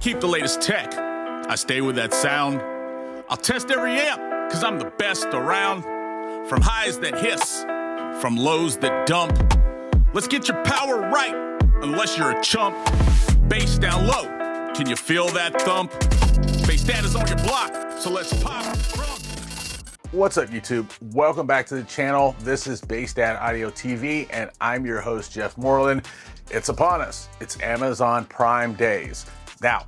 Keep the latest tech. I stay with that sound. I'll test every amp, cause I'm the best around. From highs that hiss, from lows that dump. Let's get your power right, unless you're a chump. Bass down low, can you feel that thump? Bass dad is on your block, so let's pop from. What's up, YouTube? Welcome back to the channel. This is Bass Dad Audio TV, and I'm your host, Jeff Moreland. It's upon us. It's Amazon Prime Days. Now,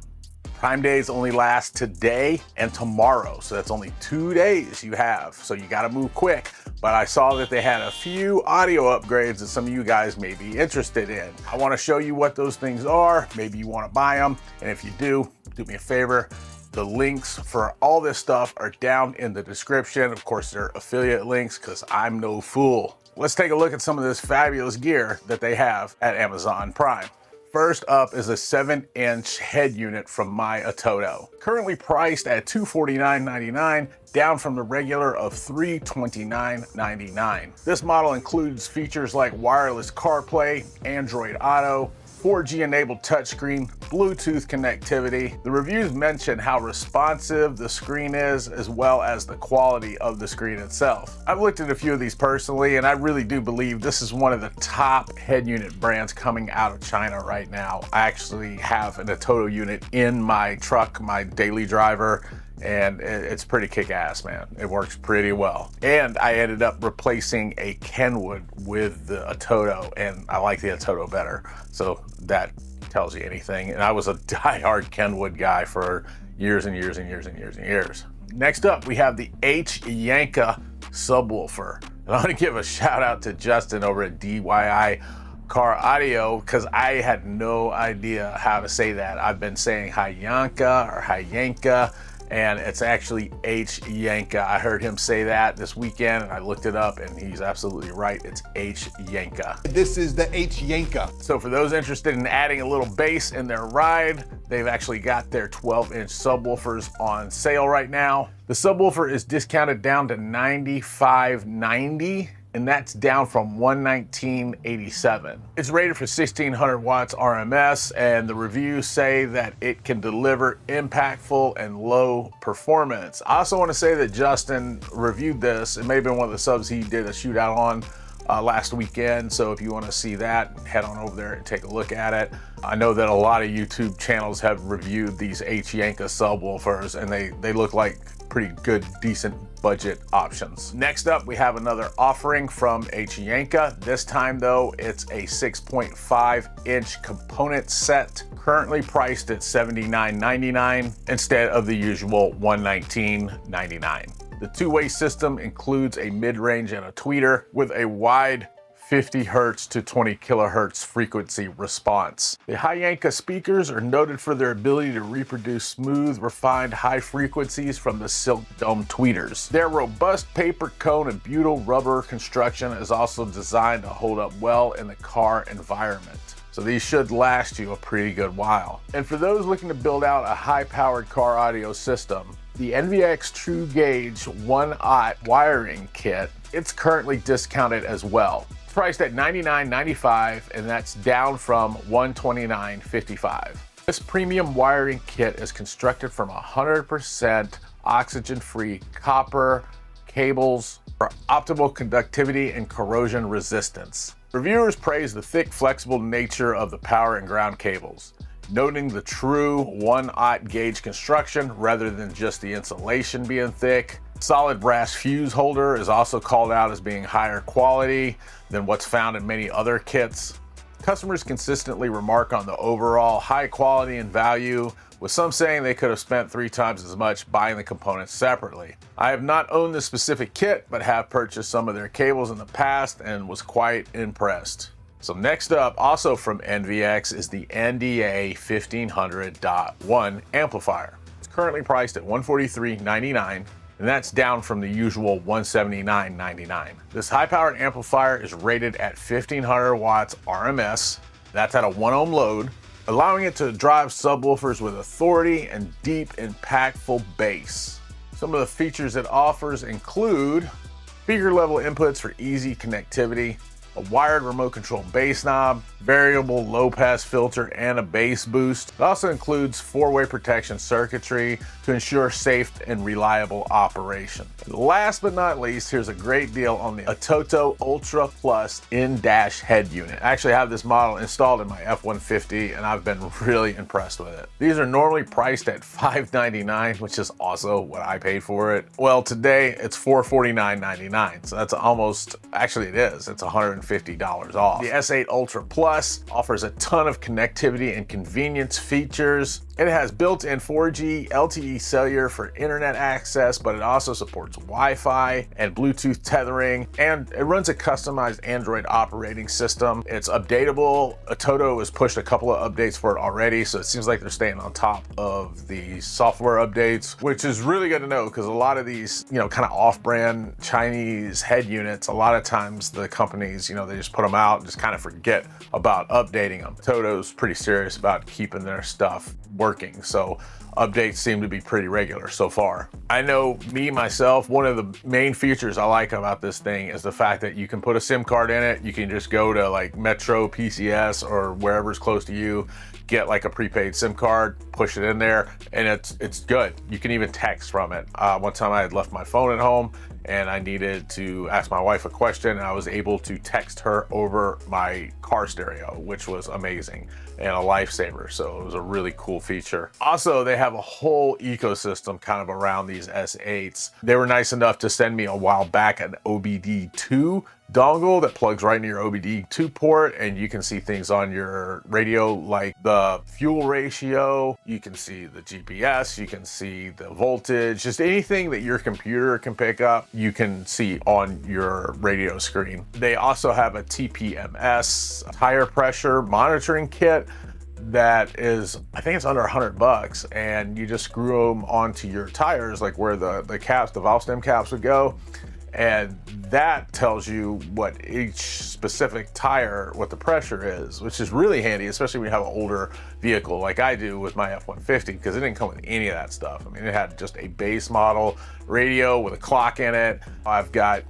Prime Days only last today and tomorrow, so that's only 2 days you have, so you gotta move quick. But I saw that they had a few audio upgrades that some of you guys may be interested in. I wanna show you what those things are. Maybe you wanna buy them, and if you do me a favor. The links for all this stuff are down in the description. Of course, they're affiliate links because I'm no fool. Let's take a look at some of this fabulous gear that they have at Amazon Prime. First up is a 7-inch head unit from ATOTO. Currently priced at $249.99, down from the regular of $329.99. This model includes features like wireless CarPlay, Android Auto, 4G enabled touchscreen, Bluetooth connectivity. The reviews mention how responsive the screen is, as well as the quality of the screen itself. I've looked at a few of these personally, and I really do believe this is one of the top head unit brands coming out of China right now. I actually have an ATOTO unit in my truck, my daily driver, and it's pretty kick-ass, man. It works pretty well. And I ended up replacing a Kenwood with the ATOTO, and I like the ATOTO better. So that tells you anything. And I was a diehard Kenwood guy for years and years and years and years and years. Next up, we have the Hyanka subwoofer. And I'm gonna give a shout out to Justin over at DIY Car Audio, because I had no idea how to say that. I've been saying Hyanka or Hyanka, and it's actually Hyanka. I heard him say that this weekend, and I looked it up, and he's absolutely right. It's Hyanka. This is the Hyanka. So for those interested in adding a little bass in their ride, they've actually got their 12-inch subwoofers on sale right now. The subwoofer is discounted down to $95.90. and that's down from $119.87. It's rated for 1600 watts RMS, and the reviews say that it can deliver impactful and low performance. I also want to say that Justin reviewed this. It may have been one of the subs he did a shootout on last weekend, so if you want to see that, head on over there and take a look at it. I know that a lot of YouTube channels have reviewed these Hyanka subwoofers, and they look like pretty good, decent budget options. Next up, we have another offering from Hyanka. This time though, it's a 6.5-inch component set, currently priced at $79.99 instead of the usual $119.99. The two-way system includes a mid-range and a tweeter with a wide 50 hertz to 20 kilohertz frequency response. The Hyanka speakers are noted for their ability to reproduce smooth, refined high frequencies from the silk dome tweeters. Their robust paper cone and butyl rubber construction is also designed to hold up well in the car environment. So these should last you a pretty good while. And for those looking to build out a high-powered car audio system, the NVX True Gauge 1/aught wiring kit, it's currently discounted as well. Priced at $99.95, and that's down from $129.55. This premium wiring kit is constructed from 100% oxygen-free copper cables for optimal conductivity and corrosion resistance. Reviewers praise the thick, flexible nature of the power and ground cables, noting the true 1/aught gauge construction rather than just the insulation being thick. Solid brass fuse holder is also called out as being higher quality than what's found in many other kits. Customers consistently remark on the overall high quality and value, with some saying they could have spent 3 times as much buying the components separately. I have not owned this specific kit, but have purchased some of their cables in the past and was quite impressed. So next up, also from NVX, is the NDA 1500.1 amplifier. It's currently priced at $143.99. and that's down from the usual $179.99. This high-powered amplifier is rated at 1500 watts RMS. That's at a 1 ohm load, allowing it to drive subwoofers with authority and deep, impactful bass. Some of the features it offers include speaker level inputs for easy connectivity, a wired remote control bass knob, variable low pass filter, and a bass boost. It also includes 4-way protection circuitry to ensure safe and reliable operation. And last but not least, here's a great deal on the ATOTO Ultra Plus in-dash head unit. I actually have this model installed in my F-150 and I've been really impressed with it. These are normally priced at $599, which is also what I paid for it. Well, today it's $449.99, so that's almost, actually it is, it's $150 off. The S8 Ultra Plus offers a ton of connectivity and convenience features. It has built-in 4G LTE cellular for internet access, but it also supports Wi-Fi and Bluetooth tethering, and it runs a customized Android operating system. It's updatable. ATOTO has pushed a couple of updates for it already, so it seems like they're staying on top of the software updates, which is really good to know because a lot of these, kind of off-brand Chinese head units, a lot of times the companies, they just put them out and just kind of forget about updating them. ATOTO's pretty serious about keeping their stuff working, so updates seem to be pretty regular so far. I know myself, one of the main features I like about this thing is the fact that you can put a SIM card in it. You can just go to like Metro, PCS, or wherever's close to you, get like a prepaid SIM card, push it in there, and it's good. You can even text from it. One time I had left my phone at home and I needed to ask my wife a question, and I was able to text her over my car stereo, which was amazing and a lifesaver. So it was a really cool feature. Also, they have a whole ecosystem kind of around these S8s. They were nice enough to send me a while back an OBD2 dongle that plugs right into your OBD2 port, and you can see things on your radio like the fuel ratio, you can see the GPS, you can see the voltage, just anything that your computer can pick up, you can see on your radio screen. They also have a TPMS tire pressure monitoring kit that is, I think it's under $100, and you just screw them onto your tires, like where the caps, the valve stem caps would go. And that tells you what each specific tire, what the pressure is, which is really handy, especially when you have an older vehicle like I do with my F-150, because it didn't come with any of that stuff. I mean, it had just a base model radio with a clock in it. I've got,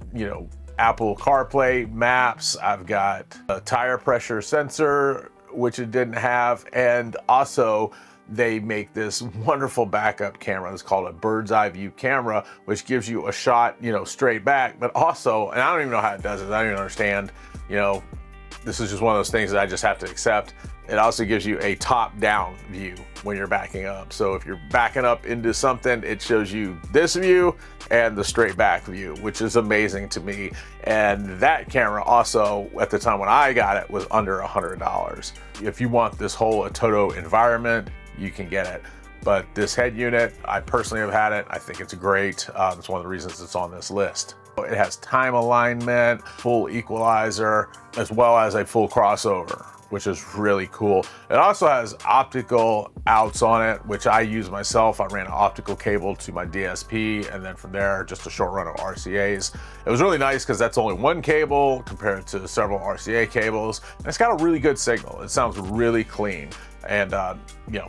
Apple CarPlay, maps. I've got a tire pressure sensor, which it didn't have. And also, they make this wonderful backup camera. It's called a bird's eye view camera, which gives you a shot, straight back, but also, and I don't even know how it does it. I don't even understand, this is just one of those things that I just have to accept. It also gives you a top-down view when you're backing up. So if you're backing up into something, it shows you this view and the straight back view, which is amazing to me. And that camera also, at the time when I got it, was under $100. If you want this whole ATOTO environment, you can get it. But this head unit, I personally have had it. I think it's great. It's one of the reasons it's on this list. It has time alignment, full equalizer, as well as a full crossover, which is really cool. It also has optical outs on it, which I use myself. I ran an optical cable to my DSP, and then from there, just a short run of RCAs. It was really nice because that's only one cable compared to several RCA cables. And it's got a really good signal. It sounds really clean. And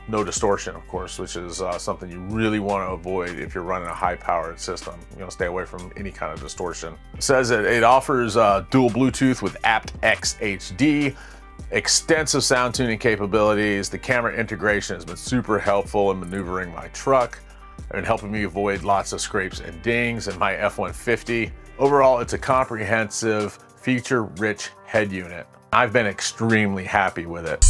no distortion, of course, which is something you really want to avoid if you're running a high-powered system. Stay away from any kind of distortion. It says that it offers dual Bluetooth with aptX HD, extensive sound tuning capabilities. The camera integration has been super helpful in maneuvering my truck and helping me avoid lots of scrapes and dings in my F-150. Overall, it's a comprehensive, feature-rich head unit. I've been extremely happy with it.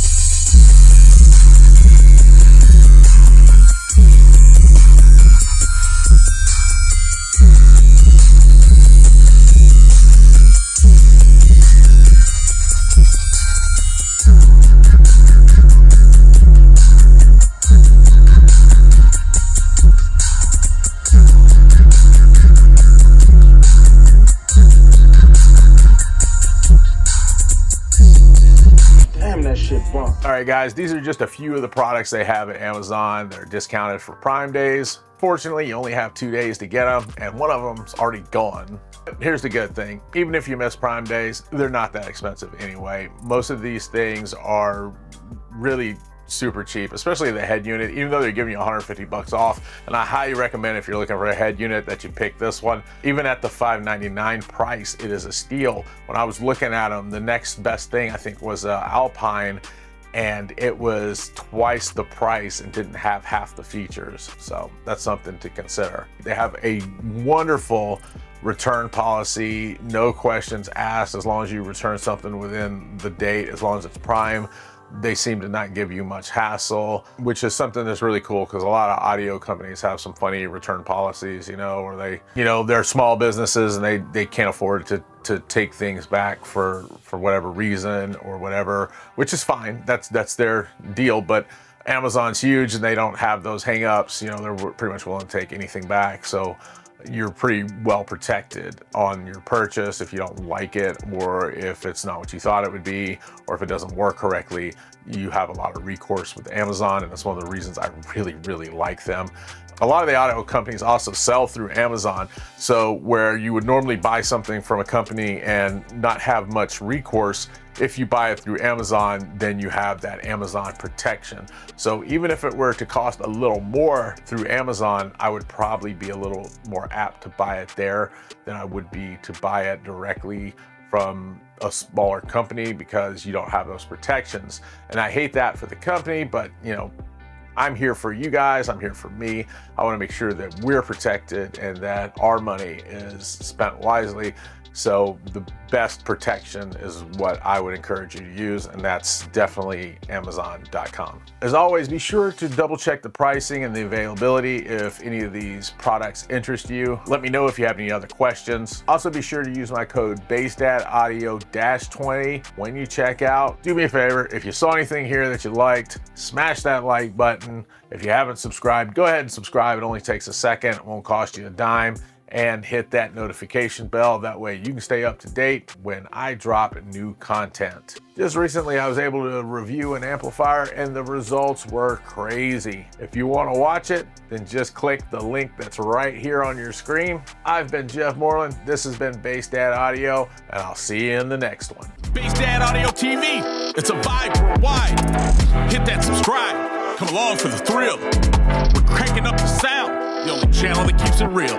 All right, guys, these are just a few of the products they have at Amazon. They're discounted for Prime Days. Fortunately, you only have 2 days to get them, and one of them's already gone. Here's the good thing. Even if you miss Prime Days, they're not that expensive anyway. Most of these things are really super cheap, especially the head unit, even though they're giving you 150 bucks off. And I highly recommend, if you're looking for a head unit, that you pick this one. Even at the $599 price, it is a steal. When I was looking at them, the next best thing I think was Alpine, and it was twice the price and didn't have half the features. So that's something to consider. They have a wonderful return policy, no questions asked, as long as you return something within the date, as long as it's prime. They seem to not give you much hassle, which is something that's really cool, because a lot of audio companies have some funny return policies, you know, where they, you know, they're small businesses and they can't afford to take things back for whatever reason or whatever, which is fine. That's their deal. But Amazon's huge and they don't have those hang-ups. You know, they're pretty much willing to take anything back. So you're pretty well protected on your purchase if you don't like it, or if it's not what you thought it would be, or if it doesn't work correctly. You have a lot of recourse with Amazon, and that's one of the reasons I really like them. A lot of the audio companies also sell through Amazon, so where you would normally buy something from a company and not have much recourse, if you buy it through Amazon, then you have that Amazon protection. So even if it were to cost a little more through Amazon, I would probably be a little more apt to buy it there than I would be to buy it directly from a smaller company, because you don't have those protections. And I hate that for the company, but you know, I'm here for you guys, I'm here for me. I want to make sure that we're protected and that our money is spent wisely. So the best protection is what I would encourage you to use, and that's definitely Amazon.com. As always, be sure to double check the pricing and the availability if any of these products interest you. Let me know if you have any other questions. Also, be sure to use my code BasedAtAudio-20 when you check out. Do me a favor, if you saw anything here that you liked, smash that like button. If you haven't subscribed, go ahead and subscribe. It only takes a second, it won't cost you a dime. And hit that notification bell. That way you can stay up to date when I drop new content. Just recently, I was able to review an amplifier and the results were crazy. If you want to watch it, then just click the link that's right here on your screen. I've been Jeff Moreland. This has been Based Dad Audio, and I'll see you in the next one. Based Dad Audio TV. It's a vibe worldwide. Hit that subscribe. Come along for the thrill. We're cranking up the sound. The only channel that keeps it real.